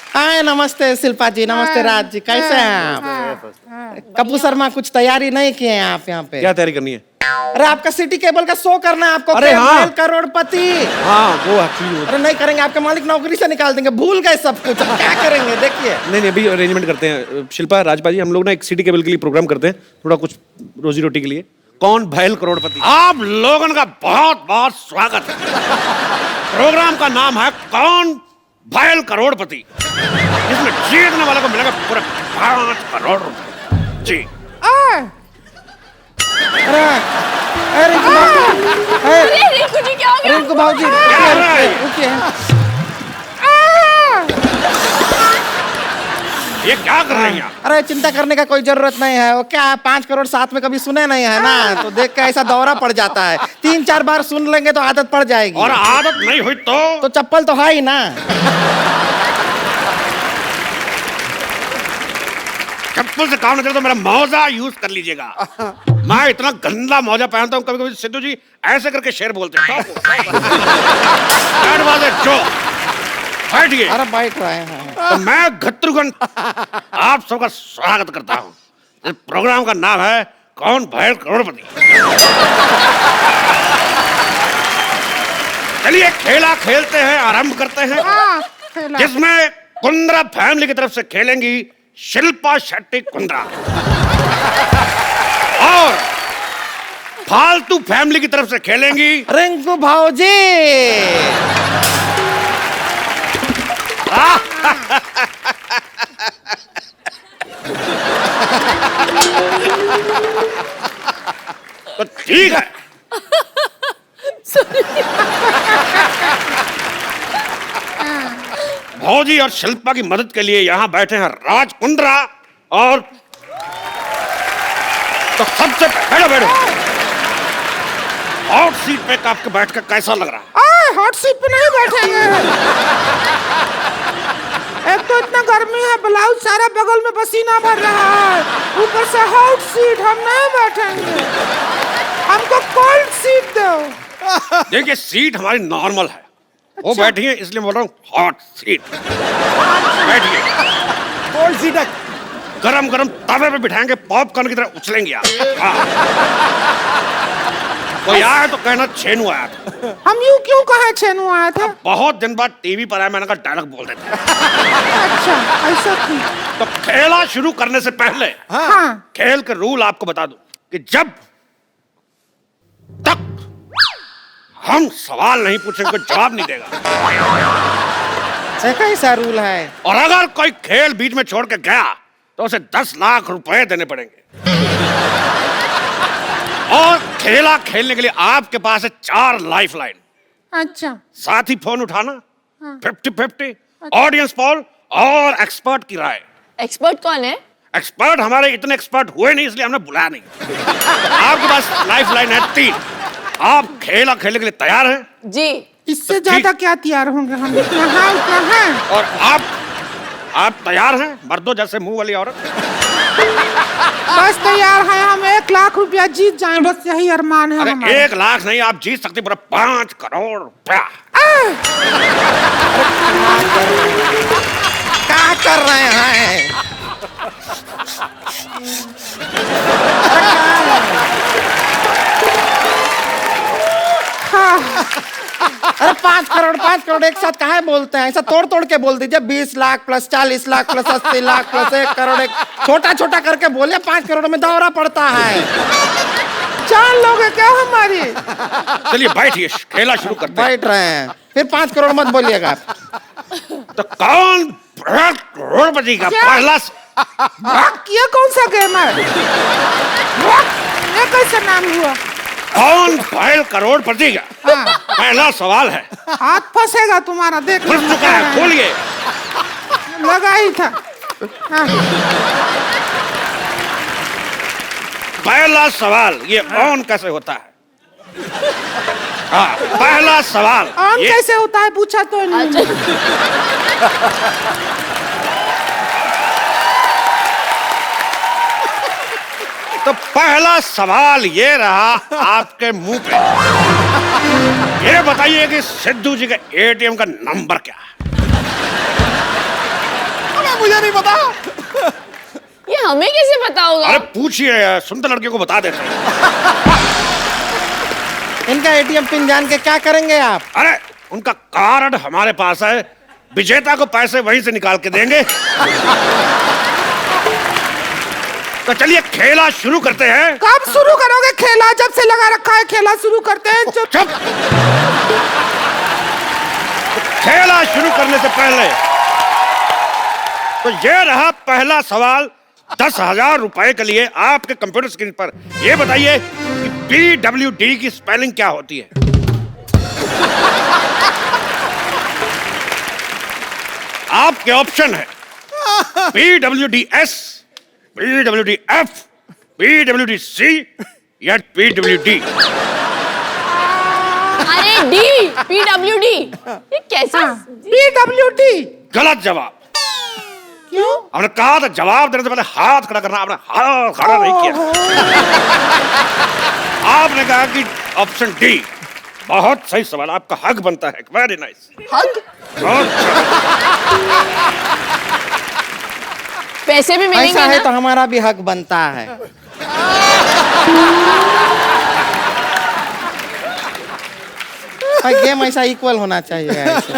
हाय, नमस्ते शिल्पा जी, नमस्ते राज जी, कैसे हैं आप? कपूर शर्मा कुछ तैयारी नहीं किए हैं आप यहाँ पे? क्या तैयारी करनी है? अरे आपका सिटी केबल का शो करना है आपको। अरे हाँ, करोड़पति। हाँ वो एक्चुअली। अरे नहीं करेंगे, आपके मालिक नौकरी से निकाल देंगे, भूल गए सब कुछ, अब क्या करेंगे देखिए। नहीं अभी अरेंजमेंट करते हैं। शिल्पा, राजपा जी, हम लोग ना एक सिटी केबल के लिए प्रोग्राम करते हैं, थोड़ा कुछ रोजी रोटी के लिए। कौन भैल करोड़पति। आप लोगों का बहुत बहुत स्वागत है। प्रोग्राम का नाम है कौन भैल करोड़पति। इसमें जीतने वाले को मिलेगा पूरा 5 करोड़ रुपए जी। रिंकू भाजी, रुकिए। ये क्या कर रही हैं? अरे चिंता करने का कोई जरूरत नहीं है, वो क्या है 5 करोड़ साथ में कभी सुने नहीं है ना, तो देख के ऐसा दौरा पड़ जाता है। 3-4 बार सुन लेंगे तो आदत पड़ जाएगी। और आदत नहीं हुई तो चप्पल तो है ही ना। चप्पल से काम नहीं चलता, मेरा मौजा यूज कर लीजिएगा। मैं इतना गंदा मौजा पहनता हूँ, कभी कभी सिद्धू जी ऐसे करके शेर बोलते हैं। बैठिए। अरे बैठ रहे हैं। तो मैं घट्टुगन आप सबका स्वागत करता हूँ। इस प्रोग्राम का नाम है कौन भैल करोड़पति। चलिए खेला खेलते हैं, आरंभ करते हैं, जिसमें कुंद्रा फैमिली की तरफ से खेलेंगी शिल्पा शेट्टी कुंद्रा और फालतू फैमिली की तरफ से खेलेंगी रिंकू भाजी। तो ठीक है। भौजी और शिल्पा की मदद के लिए यहाँ बैठे हैं राज कुंद्रा और तो सबसे पहले बैठो। हॉट सीट पे आपके बैठ कर कैसा लग रहा है? हॉट सीट पे नहीं बैठेंगे। एक तो इतना गर्मी है, ब्लाउज सारा बगल में पसीना भर रहा है, ऊपर से हॉट सीट, हम नहीं बैठेंगे। हमको कोल्ड सीट दो। देखिए सीट हमारी नॉर्मल है, वो बैठी है इसलिए बोल रहा हूँ हॉट सीट। बैठिए। कोल्ड सीट है, गरम गरम तवे पे बिठाएंगे, पॉपकॉर्न की तरह उछलेंगे आप। कोई आया तो कहना छेनू आया था। हम यूं क्यों कहे छेनू आया था? बहुत दिन बाद टीवी पर आया, मैंने कहा डायलॉग बोल देते। अच्छा ऐसा थी। तो खेला शुरू करने से पहले हाँ। खेल के रूल आपको बता दूं कि जब तक हम सवाल नहीं पूछेंगे जवाब नहीं देगा। कैसा रूल है? और अगर कोई खेल बीच में छोड़ के गया तो उसे 10 लाख रुपए देने पड़ेंगे। और खेला खेलने के लिए आपके पास है 4 लाइफलाइन। अच्छा। साथ ही फोन उठाना, 50-50, ऑडियंस पोल और एक्सपर्ट की राय। एक्सपर्ट कौन है? एक्सपर्ट हमारे इतने एक्सपर्ट हुए नहीं इसलिए हमने बुलाया नहीं। आपके पास लाइफलाइन है 3। आप खेला खेलने के लिए तैयार हैं? जी। इससे ज्यादा क्या तैयार होंगे हम? इतना है। और आप तैयार हैं? मर्दों जैसे मुंह वाली औरत। बस तैयार है, हम 1 लाख रुपया जीत जाएं, बस यही अरमान है हमारा। 1 लाख नहीं, आप जीत सकते पूरा 5 करोड़ रुपया। क्या कर रहे हैं? अरे 5 करोड़ एक साथ काहे बोलते हैं? ऐसा तोड़ तोड़ के बोल दीजिए। 20 lakh plus 40 lakh plus 80 lakh plus 1 crore. एक छोटा छोटा करके बोलिए, 5 करोड़ में दौरा पड़ता है। जान लोगे क्या हमारी? चलिए बैठिए, खेला शुरू करते हैं। बैठ रहे हैं, फिर 5 करोड़ मत बोलिएगा। तो कौन करोड़पति का पहला ये कौन सा गेम है? ये कैसा नाम हुआ? कौन भैल करोड़पति का पहला सवाल है। हाथ फंसेगा तुम्हारा, देख खुल चुका है, खोलिए। लगा ही था। हाँ। पहला सवाल, ये ऑन कैसे होता है? हाँ, पहला सवाल ऑन कैसे होता है पूछा तो नहीं। तो पहला सवाल ये रहा आपके मुंह पे, ये बताइए कि सिद्धू जी का एटीएम का नंबर क्या है? अरे मुझे नहीं पता। ये हमें कैसे पता होगा? अरे पूछिए, सुंदर लड़कियों को बता देते हैं। इनका एटीएम पिन जान के क्या करेंगे आप? अरे उनका कार्ड हमारे पास है, विजेता को पैसे वहीं से निकाल के देंगे। तो चलिए खेला शुरू करते हैं। कब शुरू करोगे खेला? जब से लगा रखा है खेला शुरू करते हैं। चुप। खेला शुरू करने से पहले तो ये रहा पहला सवाल 10,000 रुपए के लिए आपके कंप्यूटर स्क्रीन पर। ये बताइए कि PWD की स्पेलिंग क्या होती है? आपके ऑप्शन है PWDS, PWDF, PWDC या PWD। अरे डी, PWD। ये कैसा? PWD। गलत जवाब। क्यों? हमने कहा था जवाब देने से पहले हाथ खड़ा करना, आपने हाथ खड़ा नहीं किया। आपने कहा कि ऑप्शन डी। बहुत सही सवाल, आपका हक बनता है। Very nice. हक? बहुत पैसे भी मिलेंगे ऐसा है ना? तो हमारा भी हक बनता है। गेम ऐसा इक्वल होना चाहिए ऐसे।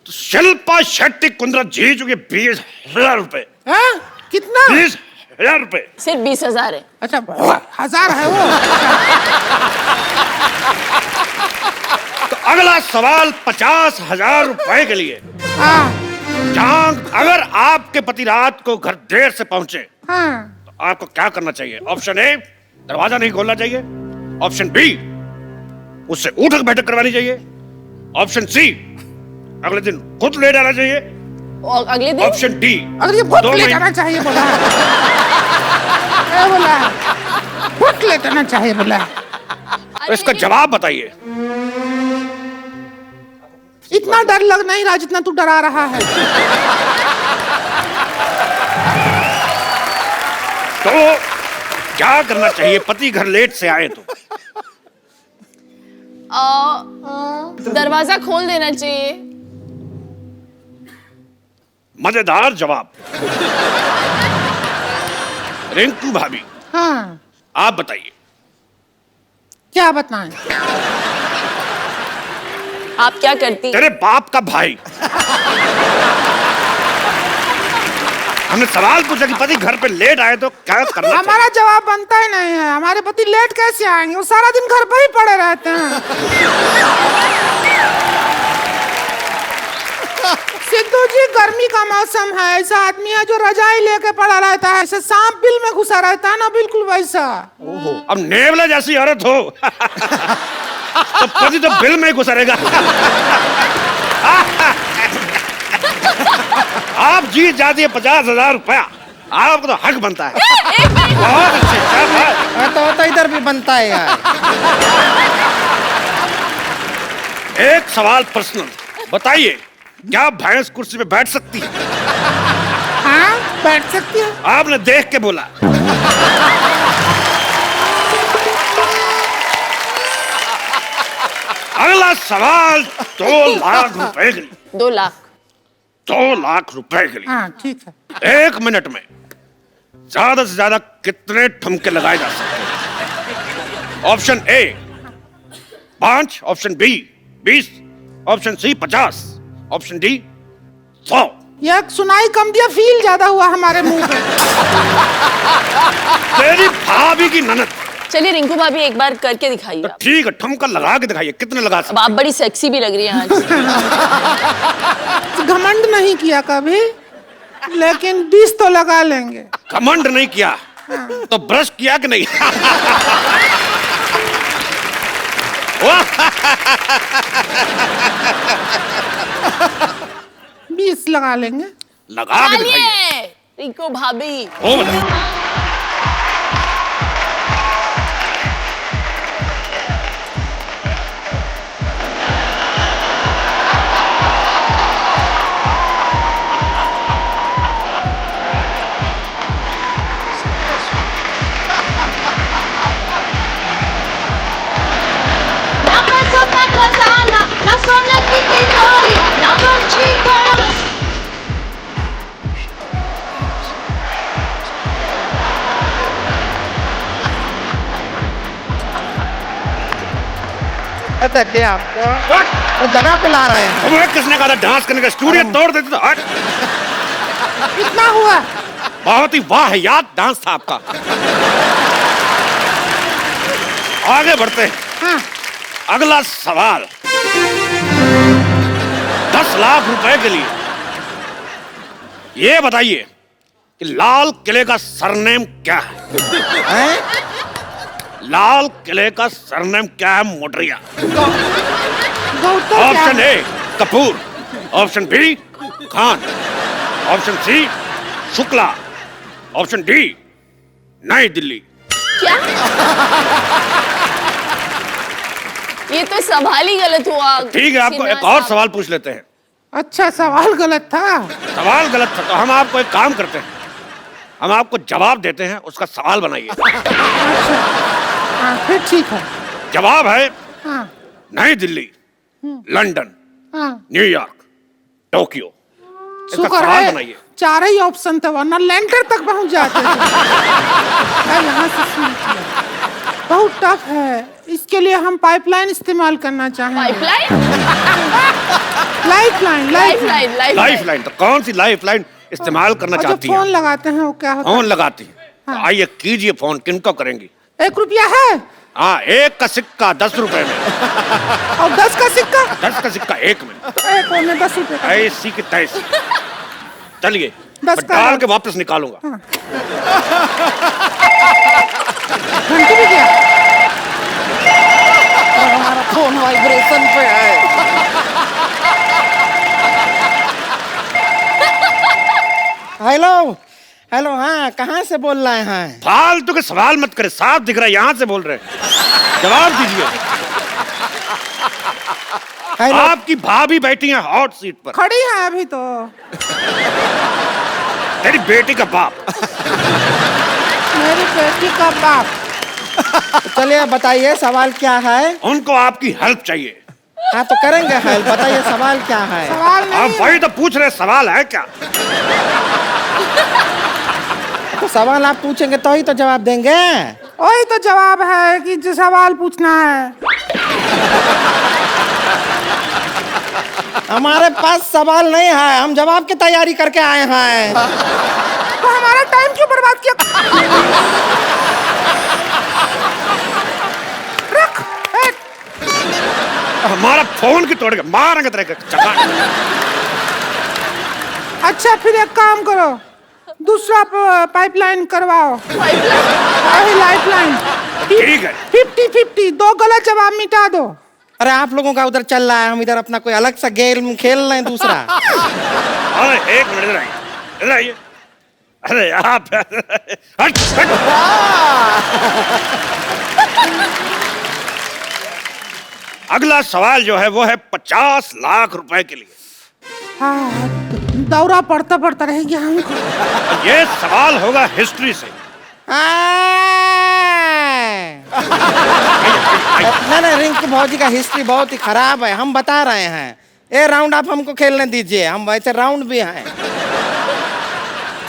तो शिल्पा शेट्टी कुंद्रा जीत चुकी 20,000 रुपए। हाँ? कितना? 20,000 रुपए। सिर्फ 20,000 है। अच्छा 1000 है वो। तो अगला सवाल 50,000 रुपए के लिए। हाँ जहां अगर आपके पति रात को घर देर से पहुंचे हाँ। तो आपको क्या करना चाहिए? ऑप्शन ए, दरवाजा नहीं खोलना चाहिए। ऑप्शन बी, उससे उठक बैठक करवानी चाहिए। ऑप्शन सी, अगले दिन खुद ले जाना चाहिए। और अगले दिन? ऑप्शन डी, अगर ये बहुत ले जाना चाहिए बोला। बोला बहुत ले जाना चाहिए बोला। तो इसका जवाब बताइए। इतना डर लग नहीं रहा जितना तू डरा रहा है। तो क्या करना चाहिए पति घर लेट से आए तो? दरवाजा खोल देना चाहिए। मजेदार जवाब। रिंकू भाभी, हाँ आप बताइए। क्या बताएं? आप क्या करती? तेरे बाप का भाई। हमने सवाल पूछा कि पति घर पे लेट आए तो क्या करना चाहिए? हमारा जवाब बनता ही नहीं है। हमारे पति लेट कैसे आएंगे? वो सारा दिन घर पर ही पड़े रहते हैं। सिद्धू जी गर्मी का मौसम है, ऐसा आदमी है जो रजाई लेके पड़ा रहता है, ऐसे सांप बिल में घुसा रहता है ना, बिल्कुल वैसा। अब नेवला जैसी औरत हो तो पति तो बिल में ही घुसा रहेगा। आप जीत जाती है 50,000 रुपया। आपको तो हक बनता है। बहुत अच्छे, शाबाश। तो इधर भी बनता है यार। एक सवाल पर्सनल, बताइए क्या भैंस कुर्सी पे बैठ सकती है? हाँ बैठ सकती है। आपने देख के बोला। अगला सवाल 2 लाख रुपए के लिए। 2 लाख। 2 लाख रुपए के लिए। हाँ ठीक है। 1 मिनट में ज्यादा से ज्यादा कितने ठुमके लगाए जा सकते हैं? Option A 5, option B 20, option C 50, option D 100। यह सुनाई कम दिया, फील ज्यादा हुआ हमारे मुंह पे। तेरी भाभी की ननद। चलिए रिंकू भाभी एक बार करके दिखाइए तो आप। ठीक है, ठुमका लगा के दिखाइए, कितने लगा अब सकते? आप बड़ी सेक्सी भी लग रही हैं आज। घमंड नहीं किया कभी, लेकिन 20 तो लगा लेंगे। घमंड नहीं किया तो ब्रश किया कि नहीं? 20 लगा लेंगे। लगा के दिखाइए। चलिए रिंकू भाभी। ओ बताइए। gonna kick it all. Now I'm cheaper. देखिए आपको तो जगह पे ला रहे हैं। तुम्हें किसने कहा था डांस करने का? स्टूडियो तोड़ देते तो हट। कितना हुआ? बहुत ही वाहियात डांस था आपका। आगे बढ़ते हैं। हाँ। अगला सवाल 10 लाख रुपए के लिए ये बताइए कि लाल किले का सरनेम क्या है? हैं? लाल किले का सरनेम क्या है मोटरिया? Gautam option A Kapoor, option B Khan, option C Shukla, option D New Delhi. क्या? ये तो सवाल ही गलत हुआ। ठीक है, आपको एक और सवाल पूछ लेते हैं। अच्छा, सवाल गलत था। सवाल गलत था तो हम आपको एक काम करते हैं, हम आपको जवाब देते हैं, उसका सवाल बनाइए। अच्छा, हाँ, फिर ठीक है। जवाब है हाँ, नई दिल्ली, लंदन, हाँ। New York, Tokyo. इसका शुक्र सवाल है बनाइए। 4 ही ऑप्शन थे, वरना लैंडर तक पहुंच जाते थे। मैं यहाँ से सीख लिया। बहुत टफ है, इसके लिए हम पाइपलाइन इस्तेमाल करना चाहेंगे। Pipeline? Lifeline, lifeline, life line? तो कौन सी लाइफ लाइन इस्तेमाल करना चाहती फोन है? लगाते हैं वो क्या होता फोन लगाती है? हाँ। तो आइए कीजिए फोन। किनको करेंगी? है? 1 रुपया है हाँ, 1 का सिक्का 10 रुपए में, और 10 का सिक्का 10 का सिक्का 1 में। तो 1 में 10 रुपए का। ऐसी की तैसी। चलिए 10 मैं का डाल है। के वापस निकालूंगा। घंटी भी गया। हमारा फोन वाइब्रेशन पे है। हेलो हेलो, हाँ कहाँ से बोल रहे हैं? फालतू के सवाल मत करे, साफ दिख रहा है यहाँ से बोल रहे हैं। जवाब दीजिए। हेलो, आपकी भाभी बैठी है हॉट सीट पर, खड़ी है अभी तो। तेरी बेटी का बाप। मेरी बेटी का बाप। चलिए बताइए सवाल क्या है? उनको आपकी हेल्प चाहिए। हाँ तो करेंगे हेल्प, बताइए सवाल क्या है? सवाल आप नहीं वही तो पूछ रहे, सवाल है क्या? तो सवाल आप पूछेंगे तो ही तो जवाब देंगे। वही तो जवाब है कि जो सवाल पूछना है। हमारे पास सवाल नहीं है, हम जवाब की तैयारी करके आए हैं। तो हमारा टाइम क्यों बर्बाद किया? रख। हमारा फोन की तोड़ के मारेंगे तेरे के चका। अच्छा, फिर एक काम करो, दूसरा पाइपलाइन करवाओ। वही लाइफलाइन। ठीक है। 50-50, 2 गलत जवाब मिटा दो। अरे आप लोगों का उधर चल रहा है, हम इधर अपना कोई अलग सा गेम खेल रहे हैं दूसरा। अरे 1 मिनट, इधर आइए, इधर आइए। अरे आप हट, हट। अगला सवाल जो है वो है 50 लाख रुपए के लिए। हाँ, दौरा पड़ता पड़ता रह गया हमको। ये सवाल होगा हिस्ट्री से। नहीं, रिंकी भौजी का हिस्ट्री बहुत ही खराब है, हम बता रहे हैं। ये राउंड आप हमको खेलने दीजिए, हम वैसे राउंड भी हैं।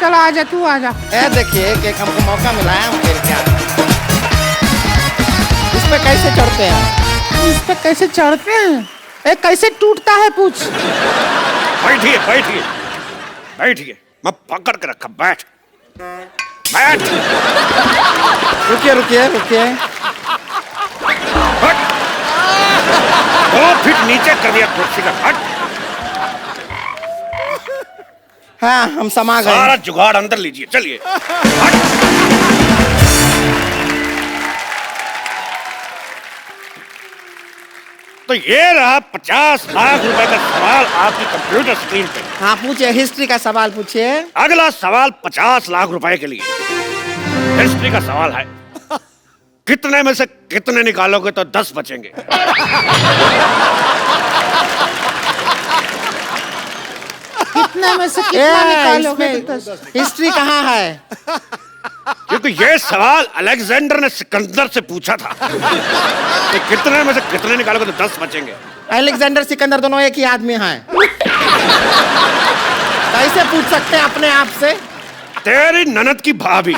चलो आजा, तू आजा। ये देखिए एक हमको मौका मिला है, हम खेल के आए। इस पे कैसे चढ़ते हैं? इस पे कैसे चढ़ते हैं? ए, कैसे टूटता है पूछ। बैठिए बैठिए बैठिए, मैं पकड़ के रखा। बैठ बैठ। रुकिए रुकिए रुकिए। हट। 2 फीट नीचे कर दिया कुर्सी का। हट। हाँ हम समा गए। सारा जुगाड़ अंदर लीजिए, चलिए। हट। तो ये रहा 50 लाख रुपए का सवाल आपकी कंप्यूटर स्क्रीन पे। हाँ पूछिए, हिस्ट्री का सवाल पूछिए। अगला सवाल 50 लाख रुपए के लिए हिस्ट्री का सवाल है। कितने में से कितने निकालोगे तो 10 बचेंगे? कितने में से कितना निकालोगे? हिस्ट्री कहाँ है? क्योंकि ये सवाल अलेक्जेंडर ने सिकंदर से पूछा था कि कितने में से कितने निकालोगे तो 10 बचेंगे। अलेक्जेंडर सिकंदर दोनों एक ही आदमी हैं। कैसे पूछ सकते हैं अपने आप से? तेरी ननद की भाभी।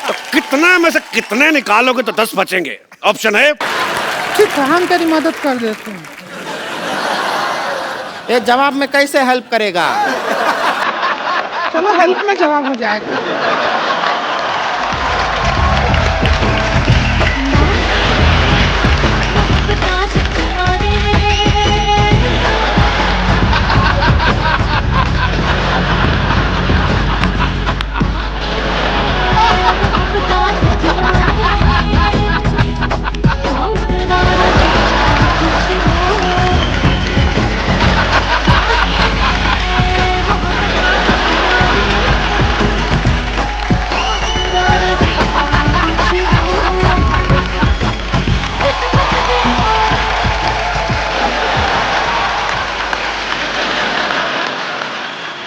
तो कितना में से कितने निकालोगे तो 10 बचेंगे? ऑप्शन है। ठीक है, हम तेरी मदद कर देते हैं। ये जवाब में कैसे हेल्प करेगा? चलो हेल्प में जवाब हो जाएगा।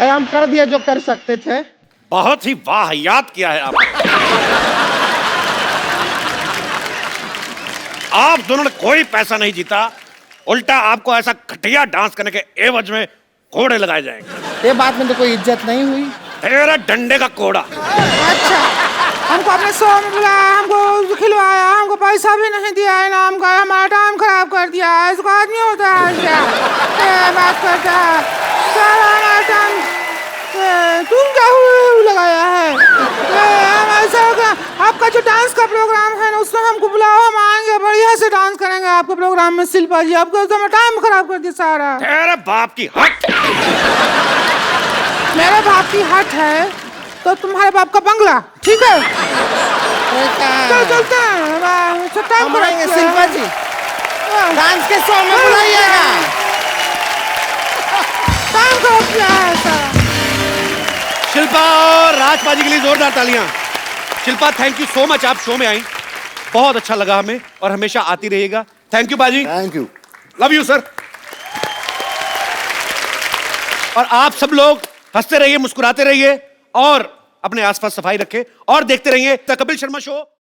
हम कर दिए जो कर सकते थे। बहुत ही वाहियात किया है आपने। आप दोनों ने कोई पैसा नहीं जीता, उल्टा आपको ऐसा घटिया डांस करने के एवज में कोड़े लगाए जाएंगे। ये बात में तो कोई इज्जत नहीं हुई। तेरा डंडे का कोड़ा। अच्छा, हमको अपने शो में बुलाया, हमको खिलवाया, हमको पैसा भी नहीं दिया है, ना हमको हमारा टाइम खराब कर दिया। इसको आदमी होता है क्या? बात करता है सारा हमारा टाइम तुम क्या लगाया है? हम ऐसा होगा, आपका जो डांस का प्रोग्राम है ना उसमें हमको बुलाओ, हम आएंगे, बढ़िया से डांस करेंगे आपके प्रोग्राम में। शिल्पा जी आपको तो टाइम खराब कर दिया सारा। तेरे बाप की हट। मेरे बाप की हट है तो तुम्हारे बाप का बंगला, ठीक है? चल चलते हैं, टाइम हम आएंगे शिल्पा जी, डांस के शो में बुलाइएगा। टाइम खराब किया है सारा। शिल्पा और राजपाजी के लिए जोरदार तालियां। Shilpa, thank you so much, आप शो में आई, बहुत अच्छा लगा हमें और हमेशा आती रहिएगा। थैंक यू बाजी। Thank you. Love you sir. और आप सब लोग हंसते रहिए, मुस्कुराते रहिए और अपने आसपास सफाई रखें और देखते रहिए द कपिल शर्मा शो।